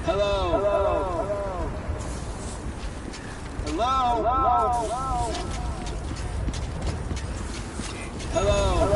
Hello. Hello. Hello.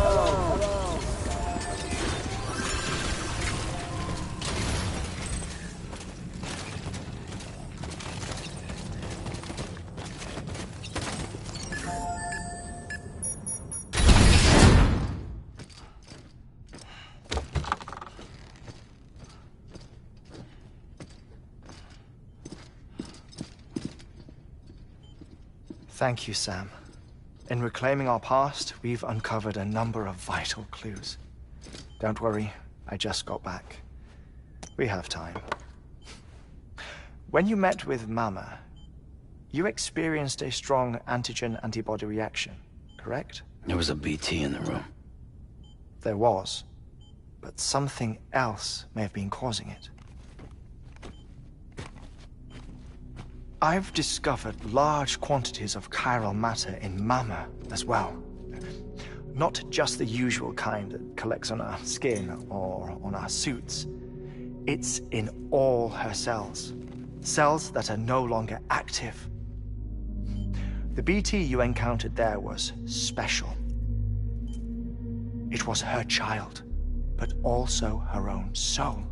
Thank you, Sam. In reclaiming our past, we've uncovered a number of vital clues. Don't worry, I just got back. We have time. When you met with Mama, you experienced a strong antigen-antibody reaction, correct? There was a BT in the room. There was, but something else may have been causing it. I've discovered large quantities of chiral matter in Mama as well. Not just the usual kind that collects on our skin or on our suits. It's in all her cells. Cells that are no longer active. The BT you encountered there was special. It was her child, but also her own soul.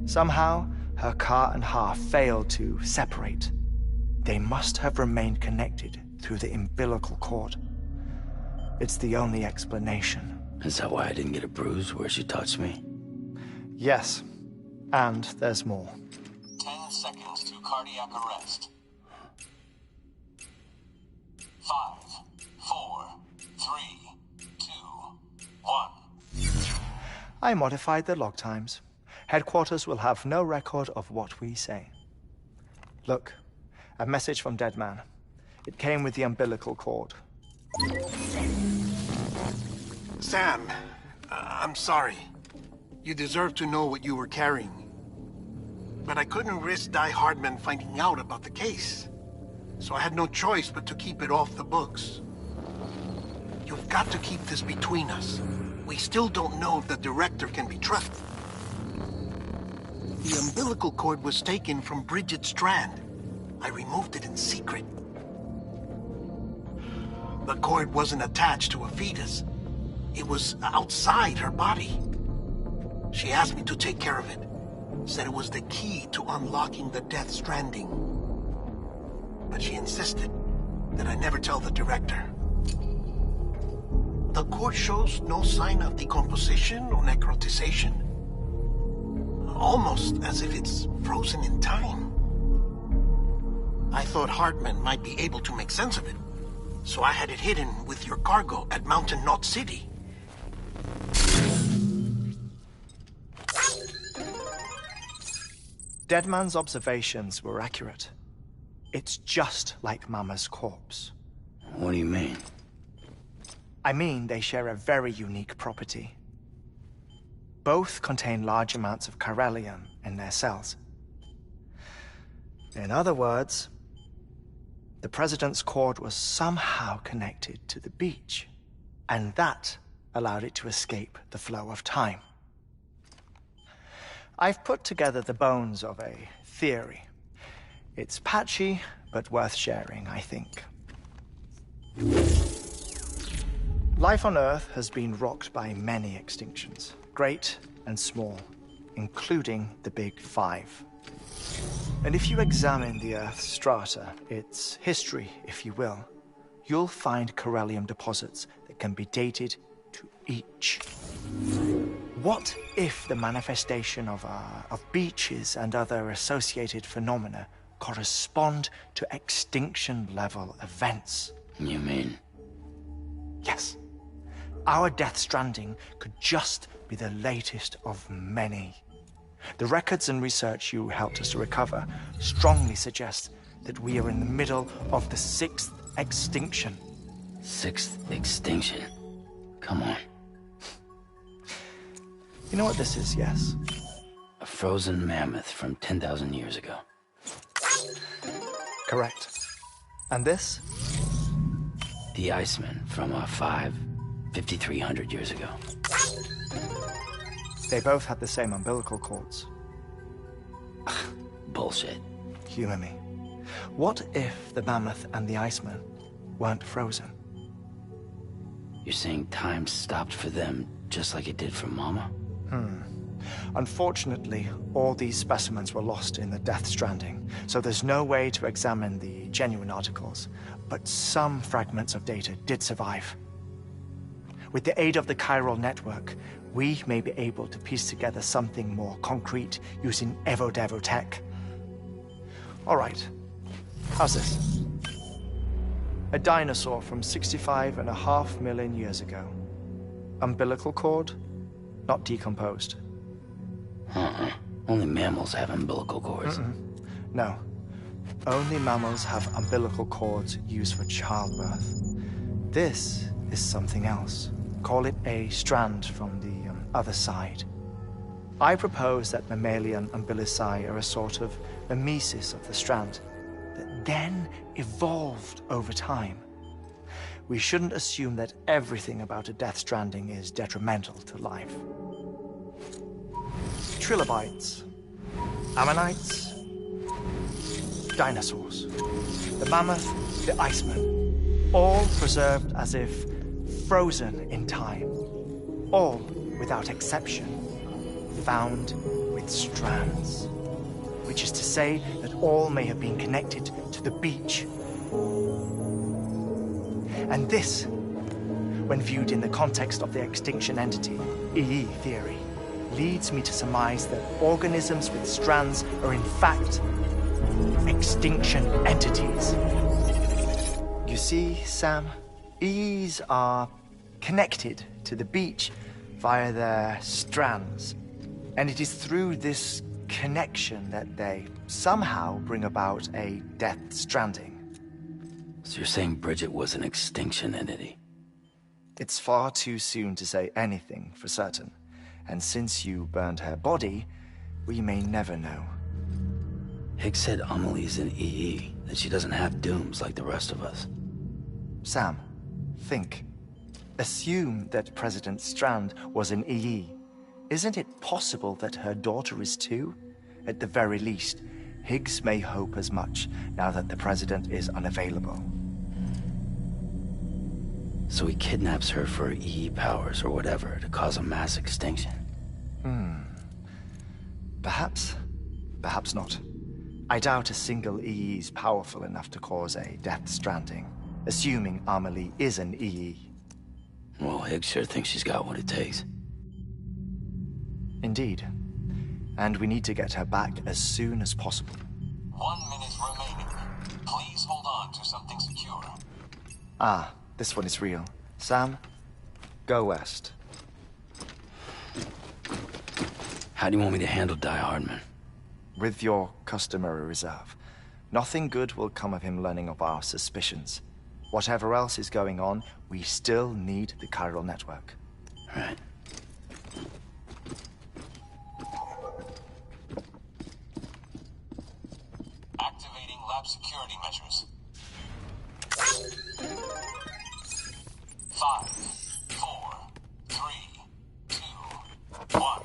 Somehow, her car and half failed to separate. They must have remained connected through the umbilical cord. It's the only explanation. Is that why I didn't get a bruise where she touched me? Yes, and there's more. 10 seconds to cardiac arrest. 5, 4, 3, 2, 1. I modified the log times. Headquarters will have no record of what we say. Look, a message from Deadman. It came with the umbilical cord. Sam, I'm sorry. You deserve to know what you were carrying. But I couldn't risk Di Hardman finding out about the case. So I had no choice but to keep it off the books. You've got to keep this between us. We still don't know if the director can be trusted. The umbilical cord was taken from Bridget Strand. I removed it in secret. The cord wasn't attached to a fetus. It was outside her body. She asked me to take care of it. Said it was the key to unlocking the Death Stranding. But she insisted that I never tell the director. The cord shows no sign of decomposition or necrotization. Almost as if it's frozen in time. I thought Hartman might be able to make sense of it, so I had it hidden with your cargo at Mountain Knot City. Deadman's observations were accurate. It's just like Mama's corpse. What do you mean? I mean, they share a very unique property. Both contain large amounts of chiralium in their cells. In other words, the President's cord was somehow connected to the beach, and that allowed it to escape the flow of time. I've put together the bones of a theory. It's patchy, but worth sharing, I think. Life on Earth has been rocked by many extinctions. Great and small, including the Big Five. And if you examine the Earth's strata, its history, if you will, you'll find chiralium deposits that can be dated to each. What if the manifestation of beaches and other associated phenomena correspond to extinction-level events? You mean? Yes. Our Death Stranding could just be the latest of many. The records and research you helped us to recover strongly suggest that we are in the middle of the 6th extinction. 6th extinction? Come on. You know what this is, yes? A frozen mammoth from 10,000 years ago. Correct. And this? The Iceman from 5,300 years ago. They both had the same umbilical cords. Bullshit. Humor me. What if the mammoth and the Iceman weren't frozen? You're saying time stopped for them just like it did for Mama? Unfortunately, all these specimens were lost in the Death Stranding, so there's no way to examine the genuine articles. But some fragments of data did survive. With the aid of the chiral network, we may be able to piece together something more concrete using Evo-Devo tech. All right, how's this? A dinosaur from 65.5 million years ago. Umbilical cord, not decomposed. Only mammals have umbilical cords. No. Only mammals have umbilical cords used for childbirth. This is something else. Call it a strand from the other side. I propose that mammalian umbilici are a sort of mimesis of the strand that then evolved over time. We shouldn't assume that everything about a Death Stranding is detrimental to life. Trilobites, ammonites, dinosaurs, the mammoth, the Iceman, all preserved as if frozen in time, all, without exception, found with strands, which is to say that all may have been connected to the beach. And this, when viewed in the context of the extinction entity, EE theory, leads me to surmise that organisms with strands are in fact extinction entities. You see, Sam, EEs are connected to the beach via their strands. And it is through this connection that they somehow bring about a Death Stranding. So you're saying Bridget was an extinction entity? It's far too soon to say anything for certain. And since you burned her body, we may never know. Higgs said Amelie's an EE, that she doesn't have dooms like the rest of us. Sam, think. Assume that President Strand was an EE. Isn't it possible that her daughter is too? At the very least, Higgs may hope as much now that the president is unavailable. So he kidnaps her for EE powers or whatever to cause a mass extinction. Perhaps. Perhaps not. I doubt a single EE is powerful enough to cause a Death Stranding, assuming Amelie is an EE. Well, Higgs sure thinks she's got what it takes. Indeed. And we need to get her back as soon as possible. 1 minute remaining. Please hold on to something secure. Ah, this one is real. Sam, go west. How do you want me to handle Die Hardman? With your customary reserve. Nothing good will come of him learning of our suspicions. Whatever else is going on, we still need the chiral network. Right. Activating lab security measures. 5, 4, 3, 2, 1.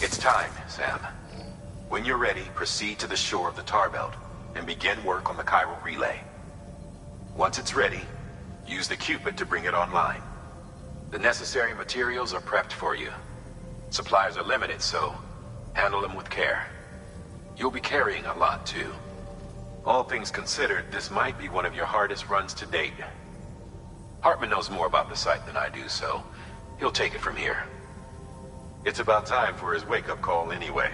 It's time, Sam. When you're ready, proceed to the shore of the tar belt and begin work on the chiral relay. Once it's ready, use the Cupid to bring it online. The necessary materials are prepped for you. Supplies are limited, so handle them with care. You'll be carrying a lot, too. All things considered, this might be one of your hardest runs to date. Hartman knows more about the site than I do, so he'll take it from here. It's about time for his wake-up call anyway.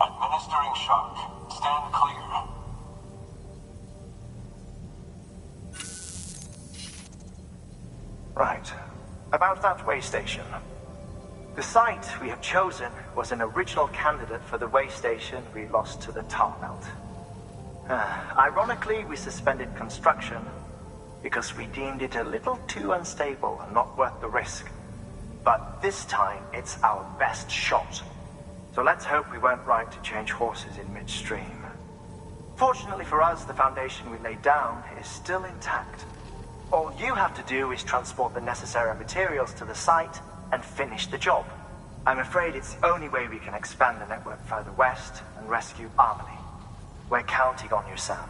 Administering shock. Stand clear. Right. About that way station. The site we have chosen was an original candidate for the way station we lost to the tar belt. Ironically, we suspended construction because we deemed it a little too unstable and not worth the risk. But this time, it's our best shot. So let's hope we weren't right to change horses in midstream. Fortunately for us, the foundation we laid down is still intact. All you have to do is transport the necessary materials to the site and finish the job. I'm afraid it's the only way we can expand the network further west and rescue Harmony. We're counting on you, Sam.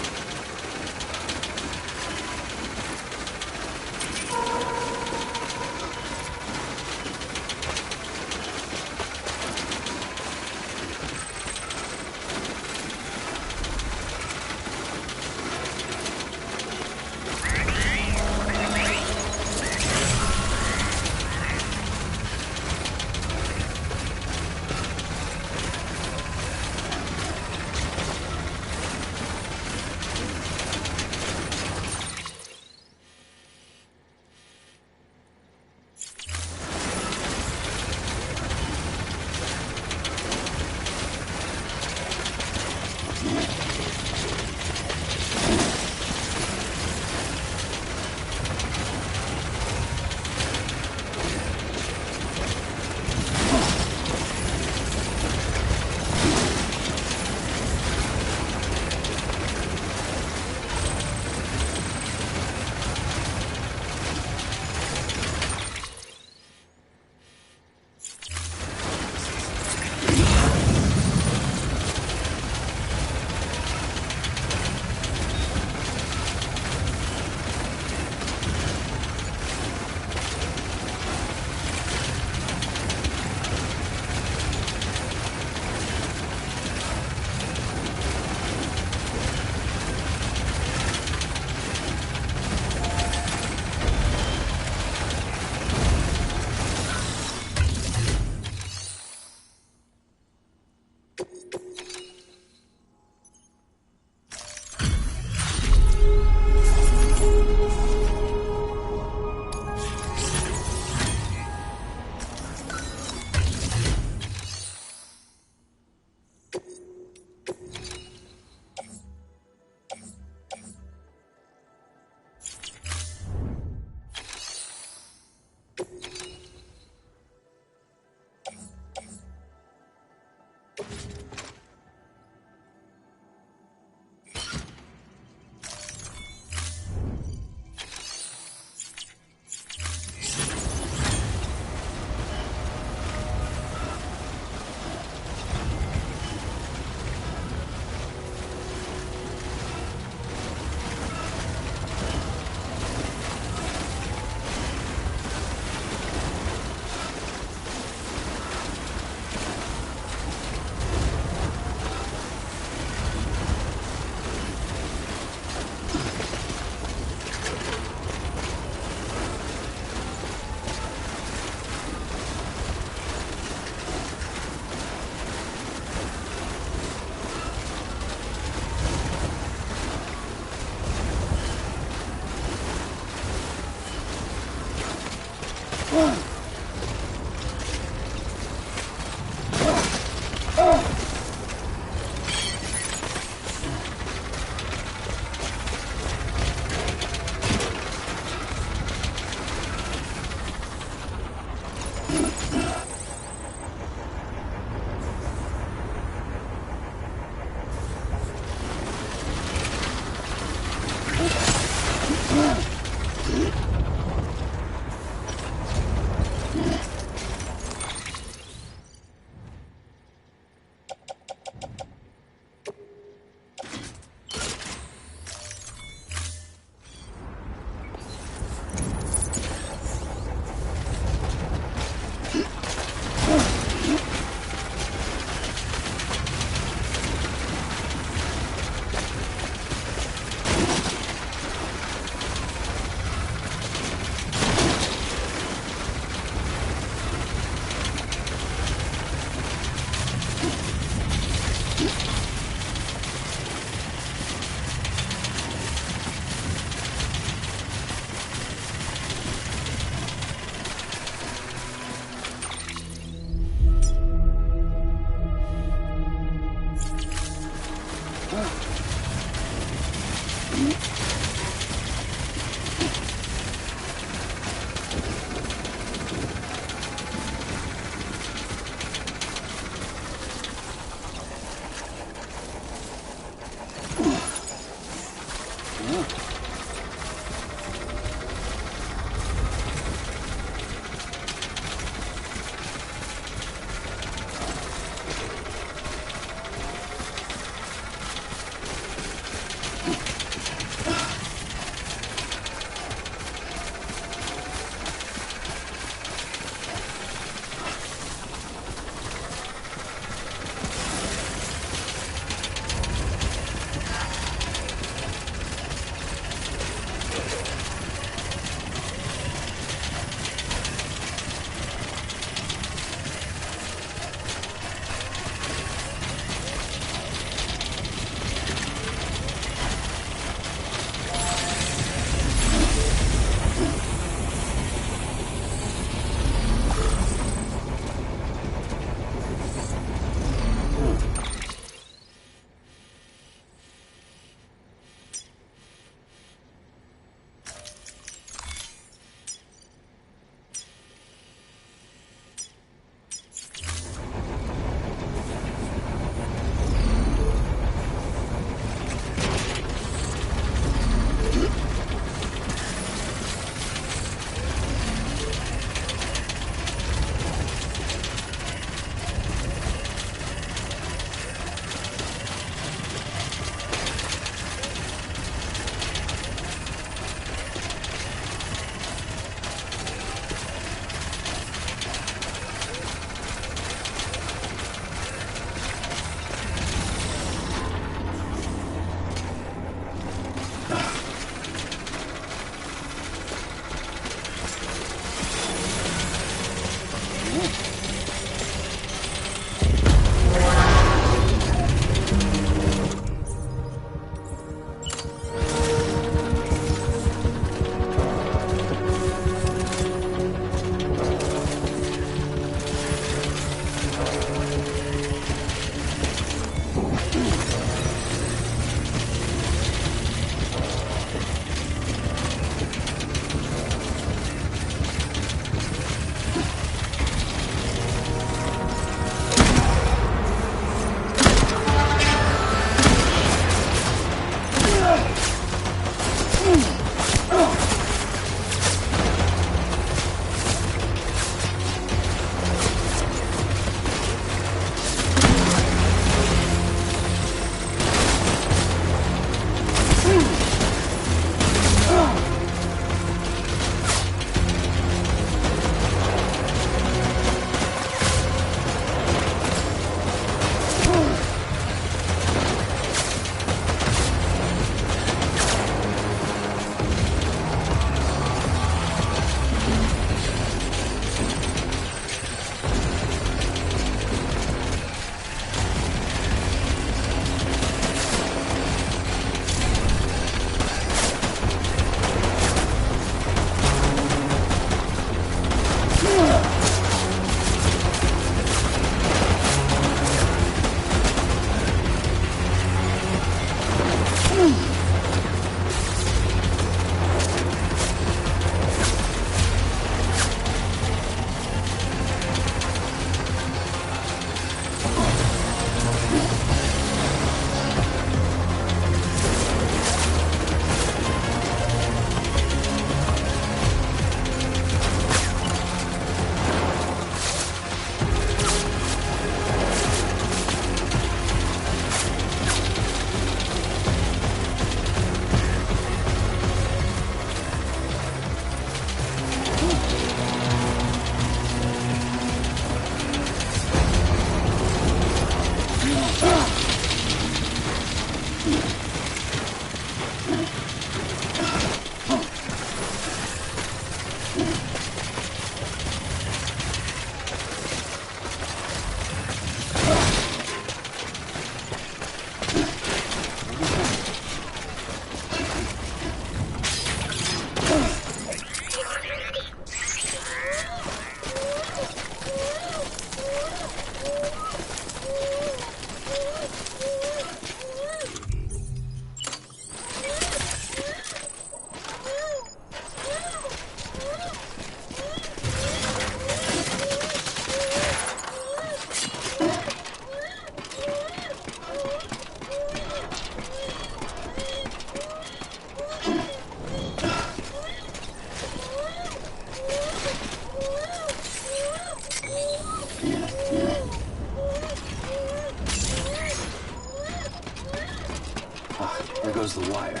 goes the wire.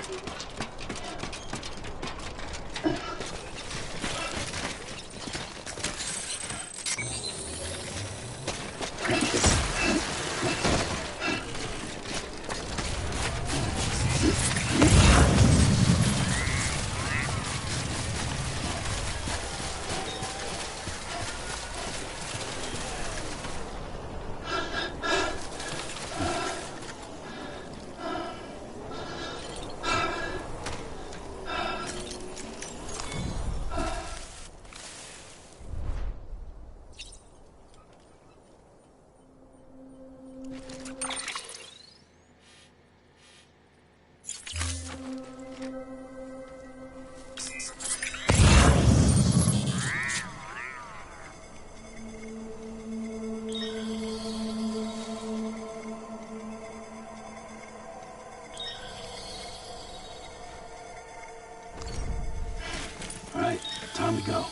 Time to go.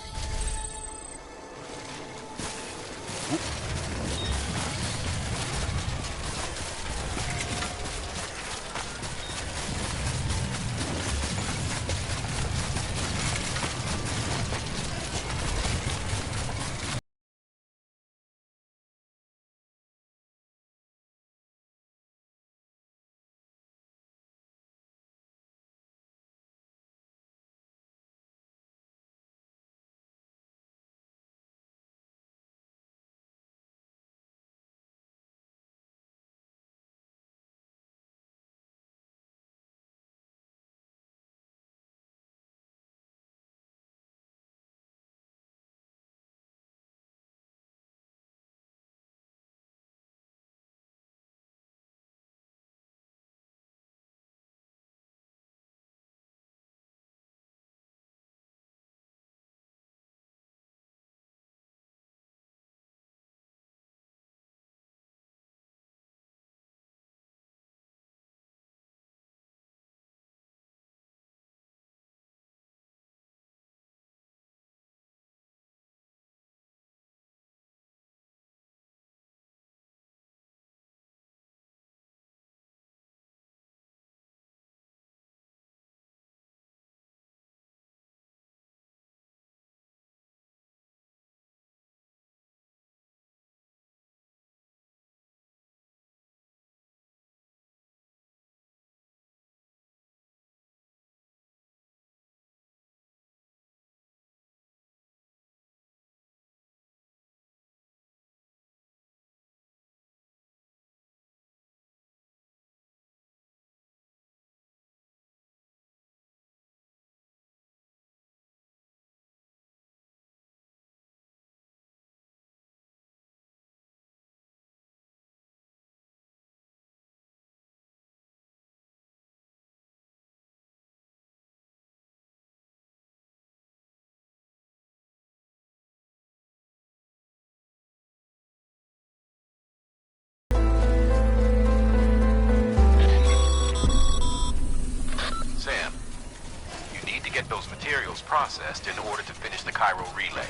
Sam, you need to get those materials processed in order to finish the Cairo relay.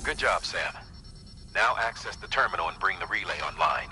Good job, Sam. Now access the terminal and bring the relay online.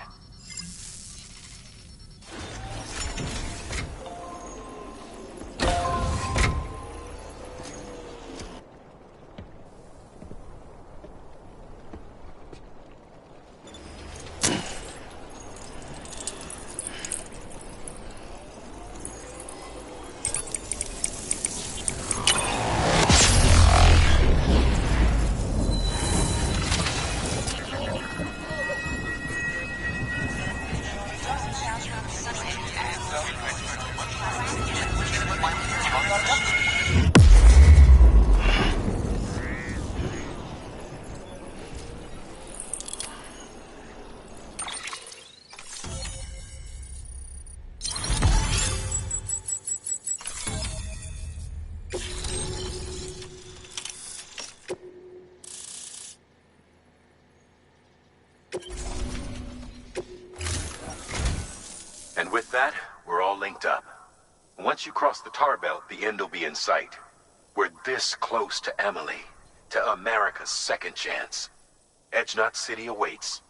And with that, we're all linked up. Once you cross the tar belt, the end will be in sight. We're this close to Emily, to America's second chance. Edgenut City awaits.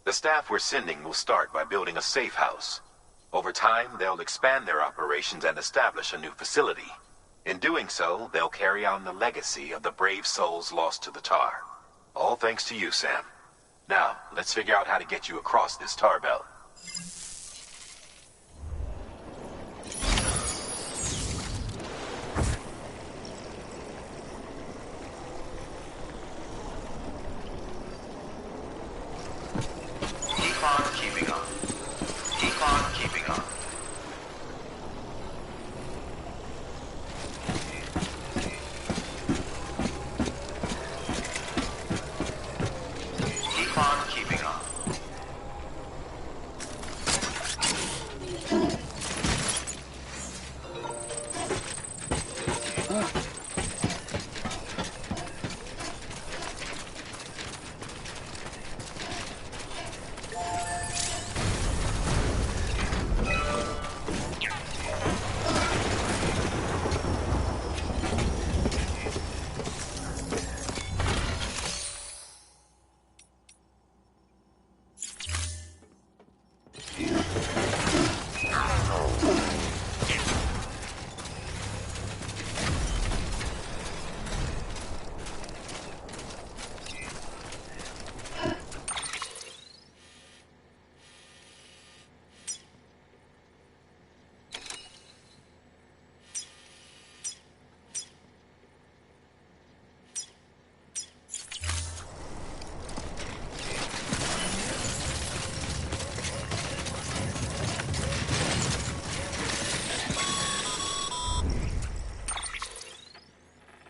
The staff we're sending will start by building a safe house. Over time, they'll expand their operations and establish a new facility. In doing so, they'll carry on the legacy of the brave souls lost to the tar. All thanks to you, Sam. Now, let's figure out how to get you across this tar belt. Keep on keeping on. Keep on keeping on. Keep on keeping on.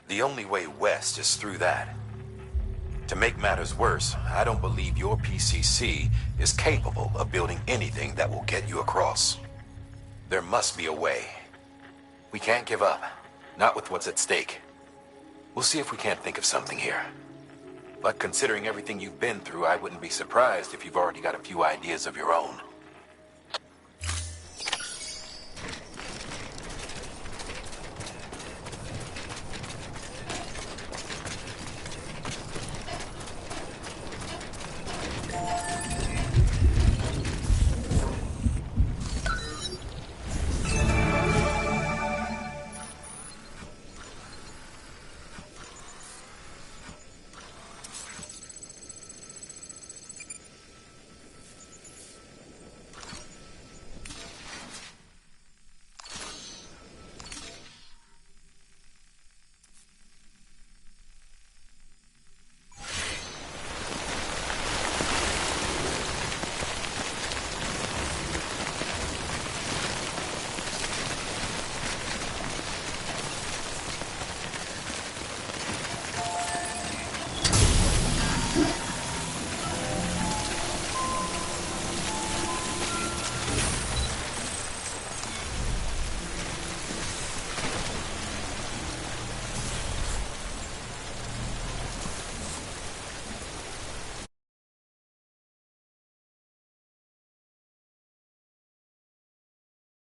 The only way west is through that. To make matters worse, I don't believe your PCC is capable of building anything that will get you across. There must be a way. We can't give up, not with what's at stake. We'll see if we can't think of something here. But considering everything you've been through, I wouldn't be surprised if you've already got a few ideas of your own.